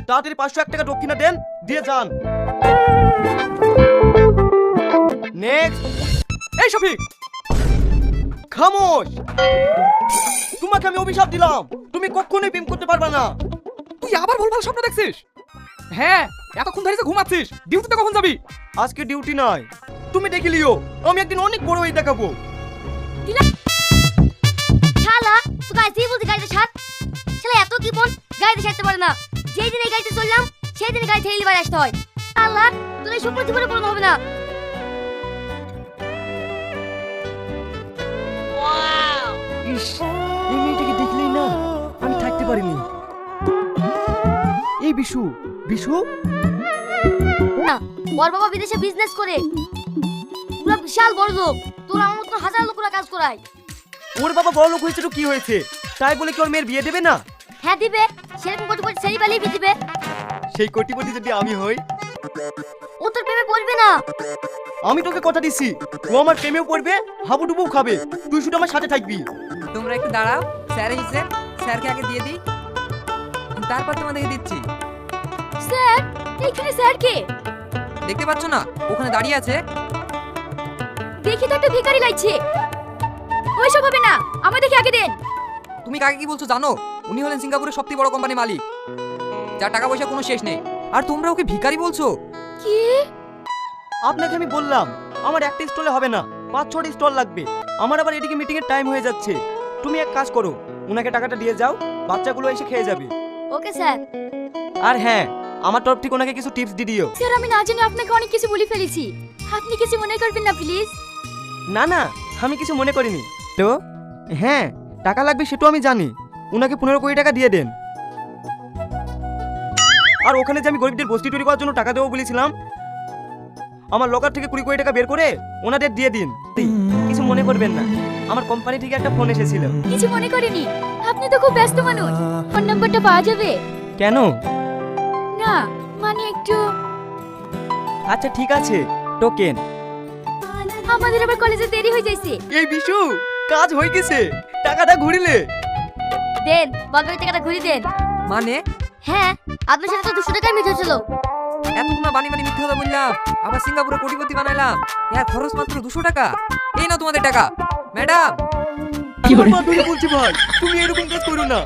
তাড়াতাড়ি 501 টাকা দক্ষিণা দেন, দিয়ে যান। নেক্সট। এই শফিক, খামোশ। তোমাকে আমি অভিশাপ দিলাম, তুমি কখনোই প্রেম করতে পারবে না। তুই আবার ভুলভাল স্বপ্ন দেখছিস? হ্যাঁ, এতক্ষণ ধরে যে ঘুমাচ্ছিস, ডিউটিতে কখন যাবি? আজকে ডিউটি নাই, তুমি দেখে লিও, আমি একদিন অনেক বড় হয়ে দেখাবো। শালা তুই গাড়ি বলতে গাড়িতে ছাড়। শালা এত কি বল, গাড়িতে ছাড়তে পারে না। যেই দিন এই গাড়িতে চললাম সেই দিন গাড়ি ঠেলে বাড়ি আসতে হয়। শালা তোর এই স্বপ্ন জীবনে পূরণ হবে না। ইস, এই মেয়েটাকে দেখলেই না আমি থাকতে পারিনি। এই বিশু, বিশু না, ওর বাবা বিদেশে বিজনেস করে, পুরো বিশাল বড় লোক। তোর আমার মতো হাজার লোকরা কাজ করায়। ওর বাবা বড় লোক হয়েছে তো কি হয়েছে, তাই বলে কি ওর মেয়ের বিয়ে দেবে না? হ্যাঁ দিবে, সেরকম কোটি কোটি ছেলে পালিয়ে দিবে। সেই কোটিপতি যদি আমি হই? ও তোর প্রেমে পড়বে না। আমি তোকে কথা দিচ্ছি, ও আমার প্রেমেও পড়বে, হাবুডুবুও খাবে, তুই শুধু আমার সাথে থাকবি। তোমরা একটু দাঁড়াও, স্যার এসেছেন, স্যারকে আগে দিয়ে দিই, তারপর তোমাদেরকে দিচ্ছি। স্যার, এখানে স্যার কে? দেখতে পাচ্ছ না ওখানে দাঁড়িয়ে আছে? দেখি তো একটা ভিখারি লাগছে। ওইসব হবে না, আমাদেরকে আগে দেন। তুমি কাকে কি বলছো জানো? উনি হলেন সিঙ্গাপুরের সবথেকে বড় কোম্পানির মালিক, যার টাকা পয়সা কোনো শেষ নেই, আর তোমরা ওকে ভিখারি বলছো? কি? আপনাকে আমি বললাম আমার একটা স্টলে হবে না, 5-6টা স্টল লাগবে। আমার আবার এদিকে মিটিং এর টাইম হয়ে যাচ্ছে। তুমি এক কাজ করো, ওনাকে টাকাটা দিয়ে যাও, বাচ্চাগুলো এসে খেয়ে যাবে। Okay sir. আর হ্যাঁ, আমার তরফ থেকে ওনাকে কিছু টিপস দিয়ে দিও। স্যার আমি না জানি আপনাকে অনেক কিছু বলে ফেলেছি, আপনি কিছু মনে করবেন না প্লিজ। না না, আমি কিছু মনে করিনি। তো হ্যাঁ, টাকা লাগবে সেটাও আমি জানি, ওনাকে 15 কোটি টাকা দিয়ে দেন। আর ওখানে যে আমি গরিবদের বস্তি তৈরি করার জন্য টাকা দেবো বলেছিলাম, আমার লকার থেকে 20 কোটি টাকা বের করে ওনাদের দিয়ে দিন। কিছু মনে করবেন না, আমার কোম্পানি থেকে একটা ফোন এসেছিল। কিছু মনে করিনি, আপনি তো খুব ব্যস্ত মানুষ। ফোন নাম্বারটা পাওয়া যাবে? কেন? না মানে একটু। আচ্ছা ঠিক আছে, টোকেন। আমাদের আবার কলেজে দেরি হয়ে যাইছে। এই বিশু, কাজ হয়ে গেছে, টাকাটা ঘুরিলে। দেন, বালবাড়ি টাকাটা ঘুরি দেন। মানে হ্যাঁ, আপনার সাথে তো 200 টাকাই মিট হয়েছিল। এতক্ষণ না বানি বানি মিথ্যা কথা বললাম, আবার সিঙ্গাপুরে কোটিপতি বানাইলাম, এর খরচ মাত্র 200 টাকা। এই নাও তোমাদের টাকা। ম্যাডাম কি বলছি ভাই, তুমি এরকম কাজ করো না।